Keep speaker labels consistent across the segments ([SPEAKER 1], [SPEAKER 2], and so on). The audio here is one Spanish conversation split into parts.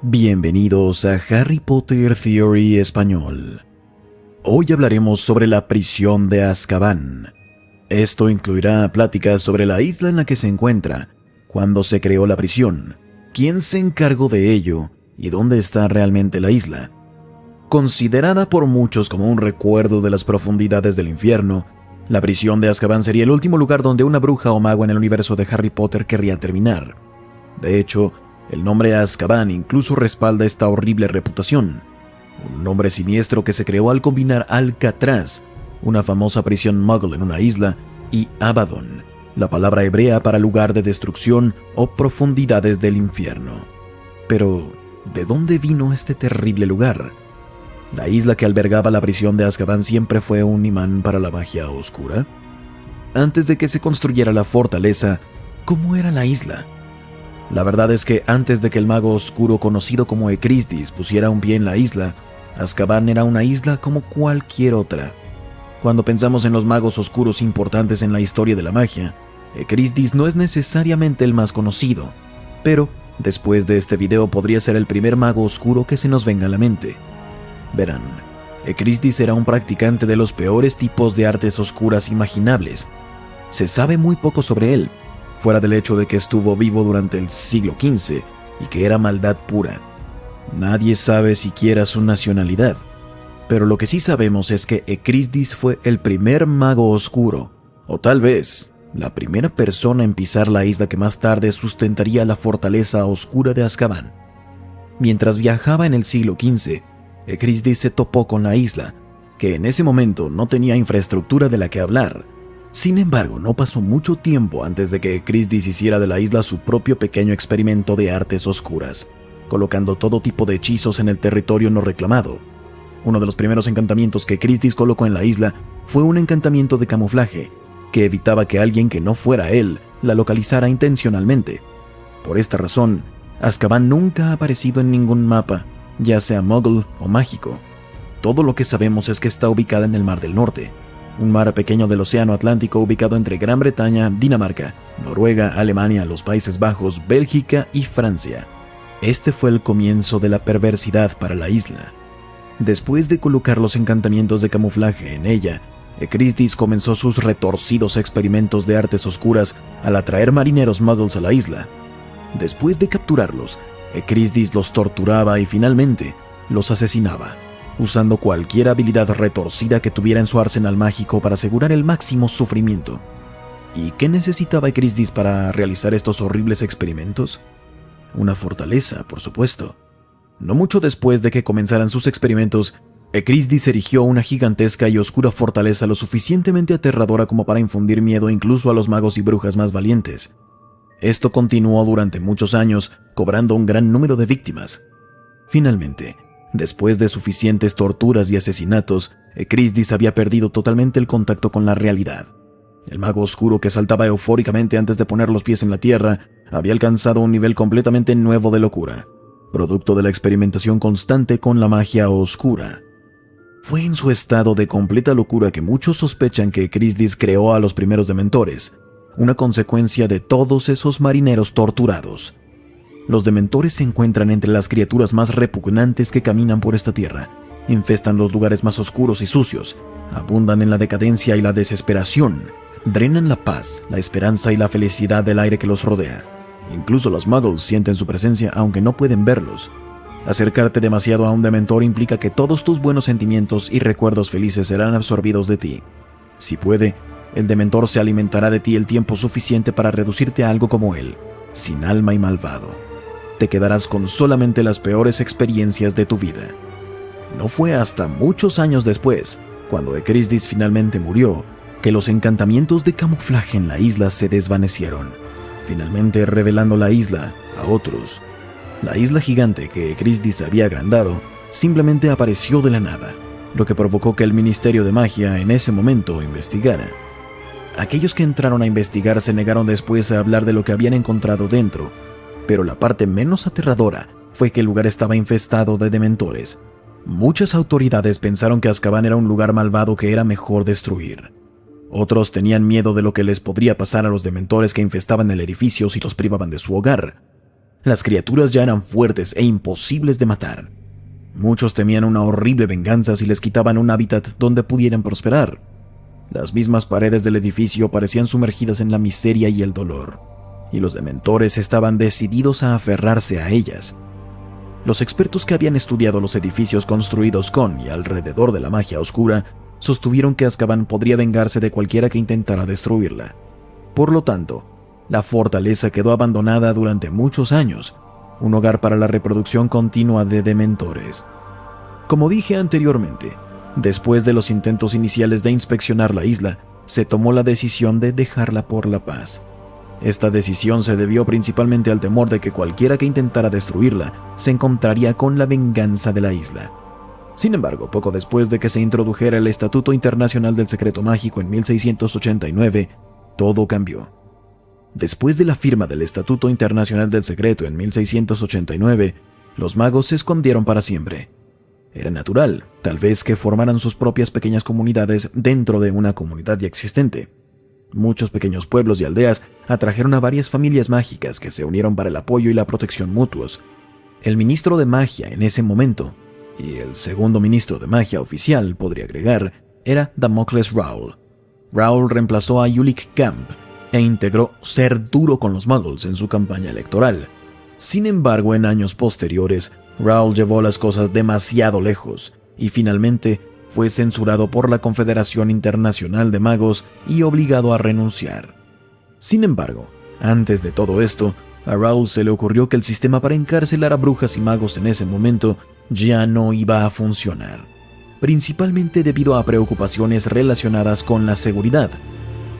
[SPEAKER 1] Bienvenidos a Harry Potter Theory Español. Hoy hablaremos sobre la prisión de Azkaban. Esto incluirá pláticas sobre la isla en la que se encuentra, cuándo se creó la prisión, quién se encargó de ello y dónde está realmente la isla. Considerada por muchos como un recuerdo de las profundidades del infierno, la prisión de Azkaban sería el último lugar donde una bruja o mago en el universo de Harry Potter querría terminar. De hecho, el nombre Azkaban incluso respalda esta horrible reputación. Un nombre siniestro que se creó al combinar Alcatraz, una famosa prisión muggle en una isla, y Abaddon, la palabra hebrea para lugar de destrucción o profundidades del infierno. Pero, ¿de dónde vino este terrible lugar? ¿La isla que albergaba la prisión de Azkaban siempre fue un imán para la magia oscura? Antes de que se construyera la fortaleza, ¿cómo era la isla? La verdad es que antes de que el mago oscuro conocido como Ecrisdis pusiera un pie en la isla, Azkaban era una isla como cualquier otra. Cuando pensamos en los magos oscuros importantes en la historia de la magia, Ecrisdis no es necesariamente el más conocido, pero después de este video podría ser el primer mago oscuro que se nos venga a la mente. Verán, Ecrisdis era un practicante de los peores tipos de artes oscuras imaginables. Se sabe muy poco sobre él, fuera del hecho de que estuvo vivo durante el siglo XV y que era maldad pura. Nadie sabe siquiera su nacionalidad, pero lo que sí sabemos es que Ecrisdis fue el primer mago oscuro, o tal vez la primera persona en pisar la isla que más tarde sustentaría la fortaleza oscura de Azkaban. Mientras viajaba en el siglo XV, Ecrisdis se topó con la isla, que en ese momento no tenía infraestructura de la que hablar. Sin embargo, no pasó mucho tiempo antes de que Ecrisdis hiciera de la isla su propio pequeño experimento de artes oscuras, colocando todo tipo de hechizos en el territorio no reclamado. Uno de los primeros encantamientos que Ecrisdis colocó en la isla fue un encantamiento de camuflaje, que evitaba que alguien que no fuera él la localizara intencionalmente. Por esta razón, Azkaban nunca ha aparecido en ningún mapa, ya sea muggle o mágico. Todo lo que sabemos es que está ubicada en el Mar del Norte, un mar pequeño del Océano Atlántico ubicado entre Gran Bretaña, Dinamarca, Noruega, Alemania, los Países Bajos, Bélgica y Francia. Este fue el comienzo de la perversidad para la isla. Después de colocar los encantamientos de camuflaje en ella, Ecrisdis comenzó sus retorcidos experimentos de artes oscuras al atraer marineros muggles a la isla. Después de capturarlos, Ecrisdis los torturaba y finalmente los asesinaba, usando cualquier habilidad retorcida que tuviera en su arsenal mágico para asegurar el máximo sufrimiento. ¿Y qué necesitaba Ecrisdis para realizar estos horribles experimentos? Una fortaleza, por supuesto. No mucho después de que comenzaran sus experimentos, Ecrisdis erigió una gigantesca y oscura fortaleza lo suficientemente aterradora como para infundir miedo incluso a los magos y brujas más valientes. Esto continuó durante muchos años, cobrando un gran número de víctimas. Finalmente, después de suficientes torturas y asesinatos, Ecrisdis había perdido totalmente el contacto con la realidad. El mago oscuro que saltaba eufóricamente antes de poner los pies en la tierra había alcanzado un nivel completamente nuevo de locura, producto de la experimentación constante con la magia oscura. Fue en su estado de completa locura que muchos sospechan que Ecrisdis creó a los primeros dementores, una consecuencia de todos esos marineros torturados. Los dementores se encuentran entre las criaturas más repugnantes que caminan por esta tierra. Infestan los lugares más oscuros y sucios, abundan en la decadencia y la desesperación, drenan la paz, la esperanza y la felicidad del aire que los rodea. Incluso los muggles sienten su presencia aunque no pueden verlos. Acercarte demasiado a un dementor implica que todos tus buenos sentimientos y recuerdos felices serán absorbidos de ti. Si puede, el dementor se alimentará de ti el tiempo suficiente para reducirte a algo como él, sin alma y malvado. Te quedarás con solamente las peores experiencias de tu vida. No fue hasta muchos años después, cuando Ecrisdis finalmente murió, que los encantamientos de camuflaje en la isla se desvanecieron, finalmente revelando la isla a otros. La isla gigante que Ecrisdis había agrandado simplemente apareció de la nada, lo que provocó que el Ministerio de Magia en ese momento investigara. Aquellos que entraron a investigar se negaron después a hablar de lo que habían encontrado dentro, pero la parte menos aterradora fue que el lugar estaba infestado de dementores. Muchas autoridades pensaron que Azkaban era un lugar malvado que era mejor destruir. Otros tenían miedo de lo que les podría pasar a los dementores que infestaban el edificio si los privaban de su hogar. Las criaturas ya eran fuertes e imposibles de matar. Muchos temían una horrible venganza si les quitaban un hábitat donde pudieran prosperar. Las mismas paredes del edificio parecían sumergidas en la miseria y el dolor, y los dementores estaban decididos a aferrarse a ellas. Los expertos que habían estudiado los edificios construidos con y alrededor de la magia oscura sostuvieron que Azkaban podría vengarse de cualquiera que intentara destruirla. Por lo tanto, la fortaleza quedó abandonada durante muchos años, un hogar para la reproducción continua de dementores. Como dije anteriormente, después de los intentos iniciales de inspeccionar la isla, se tomó la decisión de dejarla por la paz. Esta decisión se debió principalmente al temor de que cualquiera que intentara destruirla se encontraría con la venganza de la isla. Sin embargo, poco después de que se introdujera el Estatuto Internacional del Secreto Mágico en 1689, todo cambió. Después de la firma del Estatuto Internacional del Secreto en 1689, los magos se escondieron para siempre. Era natural, tal vez, que formaran sus propias pequeñas comunidades dentro de una comunidad ya existente. Muchos pequeños pueblos y aldeas atrajeron a varias familias mágicas que se unieron para el apoyo y la protección mutuos. El ministro de magia en ese momento, y el segundo ministro de magia oficial, podría agregar, era Damocles Raoul. Raoul reemplazó a Ulick Camp e integró ser duro con los muggles en su campaña electoral. Sin embargo, en años posteriores, Raoul llevó las cosas demasiado lejos y finalmente fue censurado por la Confederación Internacional de Magos y obligado a renunciar. Sin embargo, antes de todo esto, a Raoul se le ocurrió que el sistema para encarcelar a brujas y magos en ese momento ya no iba a funcionar, principalmente debido a preocupaciones relacionadas con la seguridad.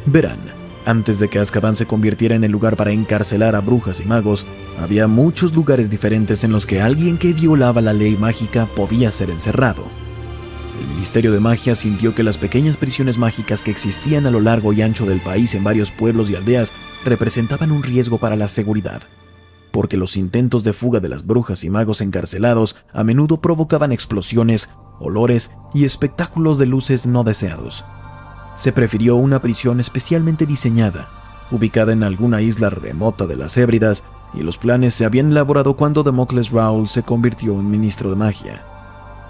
[SPEAKER 1] Verán, antes de que Azkaban se convirtiera en el lugar para encarcelar a brujas y magos, había muchos lugares diferentes en los que alguien que violaba la ley mágica podía ser encerrado. El Ministerio de Magia sintió que las pequeñas prisiones mágicas que existían a lo largo y ancho del país en varios pueblos y aldeas representaban un riesgo para la seguridad, porque los intentos de fuga de las brujas y magos encarcelados a menudo provocaban explosiones, olores y espectáculos de luces no deseados. Se prefirió una prisión especialmente diseñada, ubicada en alguna isla remota de las Hébridas, y los planes se habían elaborado cuando Damocles Raoul se convirtió en ministro de magia.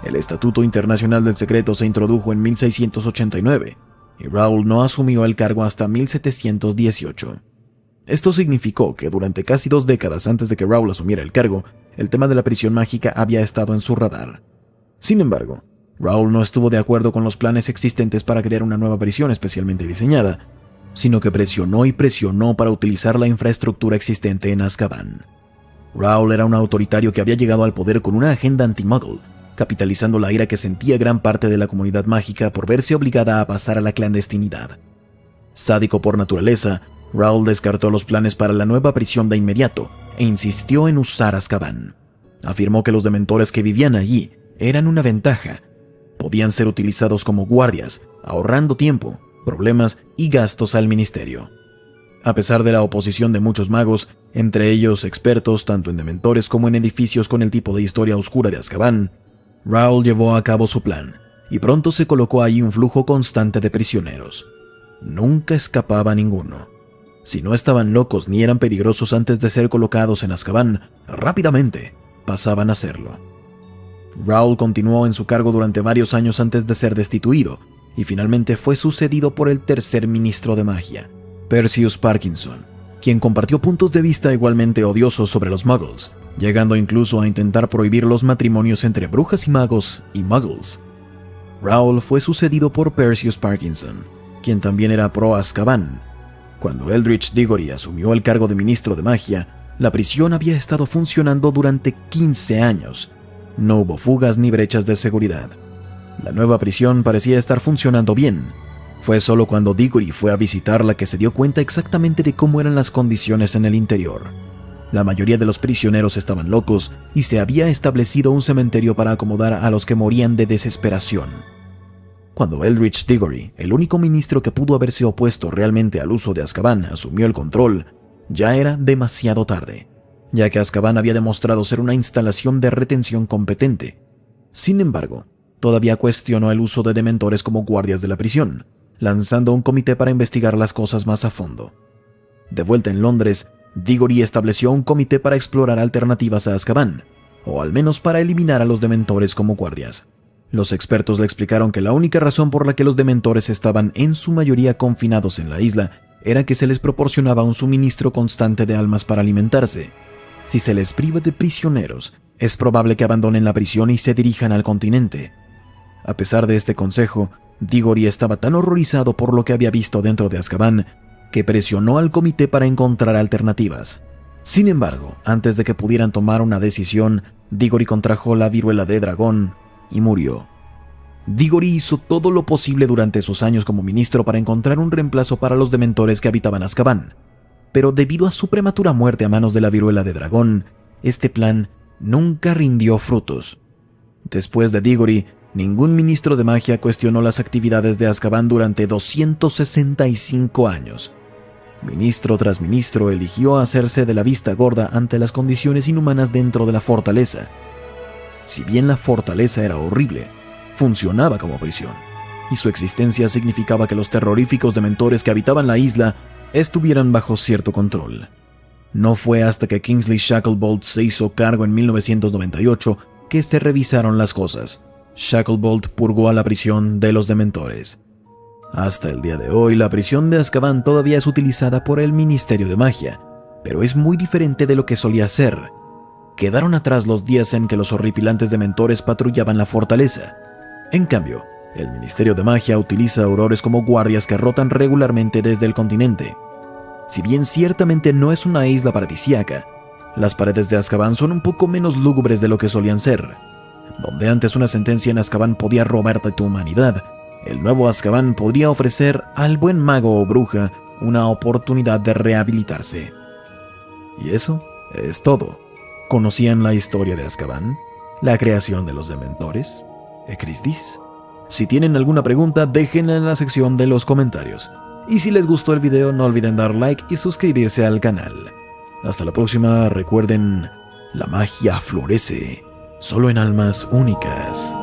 [SPEAKER 1] El Estatuto Internacional del Secreto se introdujo en 1689, y Raoul no asumió el cargo hasta 1718. Esto significó que durante casi 2 décadas antes de que Raoul asumiera el cargo, el tema de la prisión mágica había estado en su radar. Sin embargo, Raoul no estuvo de acuerdo con los planes existentes para crear una nueva prisión especialmente diseñada, sino que presionó y presionó para utilizar la infraestructura existente en Azkaban. Raoul era un autoritario que había llegado al poder con una agenda anti-muggle, capitalizando la ira que sentía gran parte de la comunidad mágica por verse obligada a pasar a la clandestinidad. Sádico por naturaleza, Raoul descartó los planes para la nueva prisión de inmediato e insistió en usar Azkaban. Afirmó que los dementores que vivían allí eran una ventaja. Podían ser utilizados como guardias, ahorrando tiempo, problemas y gastos al ministerio. A pesar de la oposición de muchos magos, entre ellos expertos tanto en dementores como en edificios con el tipo de historia oscura de Azkaban, Raoul llevó a cabo su plan, y pronto se colocó ahí un flujo constante de prisioneros. Nunca escapaba ninguno. Si no estaban locos ni eran peligrosos antes de ser colocados en Azkaban, rápidamente pasaban a serlo. Raoul continuó en su cargo durante varios años antes de ser destituido, y finalmente fue sucedido por el tercer ministro de magia, Perseus Parkinson, quien compartió puntos de vista igualmente odiosos sobre los muggles, llegando incluso a intentar prohibir los matrimonios entre brujas y magos y muggles. Raoul fue sucedido por Perseus Parkinson, quien también era pro Azkaban. Cuando Eldritch Diggory asumió el cargo de ministro de magia, la prisión había estado funcionando durante 15 años. No hubo fugas ni brechas de seguridad. La nueva prisión parecía estar funcionando bien. Fue solo cuando Diggory fue a visitarla que se dio cuenta exactamente de cómo eran las condiciones en el interior. La mayoría de los prisioneros estaban locos y se había establecido un cementerio para acomodar a los que morían de desesperación. Cuando Eldritch Diggory, el único ministro que pudo haberse opuesto realmente al uso de Azkaban, asumió el control, ya era demasiado tarde, ya que Azkaban había demostrado ser una instalación de retención competente. Sin embargo, todavía cuestionó el uso de dementores como guardias de la prisión, lanzando un comité para investigar las cosas más a fondo. De vuelta en Londres, Diggory estableció un comité para explorar alternativas a Azkaban, o al menos para eliminar a los dementores como guardias. Los expertos le explicaron que la única razón por la que los dementores estaban en su mayoría confinados en la isla era que se les proporcionaba un suministro constante de almas para alimentarse. Si se les priva de prisioneros, es probable que abandonen la prisión y se dirijan al continente. A pesar de este consejo, Diggory estaba tan horrorizado por lo que había visto dentro de Azkaban que presionó al comité para encontrar alternativas. Sin embargo, antes de que pudieran tomar una decisión, Diggory contrajo la viruela de dragón y murió. Diggory hizo todo lo posible durante sus años como ministro para encontrar un reemplazo para los dementores que habitaban Azkaban, pero debido a su prematura muerte a manos de la viruela de dragón, este plan nunca rindió frutos. Después de Diggory, ningún ministro de magia cuestionó las actividades de Azkaban durante 265 años. Ministro tras ministro eligió hacerse de la vista gorda ante las condiciones inhumanas dentro de la fortaleza. Si bien la fortaleza era horrible, funcionaba como prisión, y su existencia significaba que los terroríficos dementores que habitaban la isla estuvieran bajo cierto control. No fue hasta que Kingsley Shacklebolt se hizo cargo en 1998 que se revisaron las cosas. Shacklebolt purgó a la prisión de los dementores. Hasta el día de hoy, la prisión de Azkaban todavía es utilizada por el Ministerio de Magia, pero es muy diferente de lo que solía ser. Quedaron atrás los días en que los horripilantes dementores patrullaban la fortaleza. En cambio, el Ministerio de Magia utiliza aurores como guardias que rotan regularmente desde el continente. Si bien ciertamente no es una isla paradisíaca, las paredes de Azkaban son un poco menos lúgubres de lo que solían ser. Donde antes una sentencia en Azkaban podía robarte tu humanidad, el nuevo Azkaban podría ofrecer al buen mago o bruja una oportunidad de rehabilitarse. Y eso es todo. ¿Conocían la historia de Azkaban? ¿La creación de los dementores? ¿Ecrisdis? Si tienen alguna pregunta, déjenla en la sección de los comentarios. Y si les gustó el video, no olviden dar like y suscribirse al canal. Hasta la próxima, recuerden, la magia florece solo en almas únicas.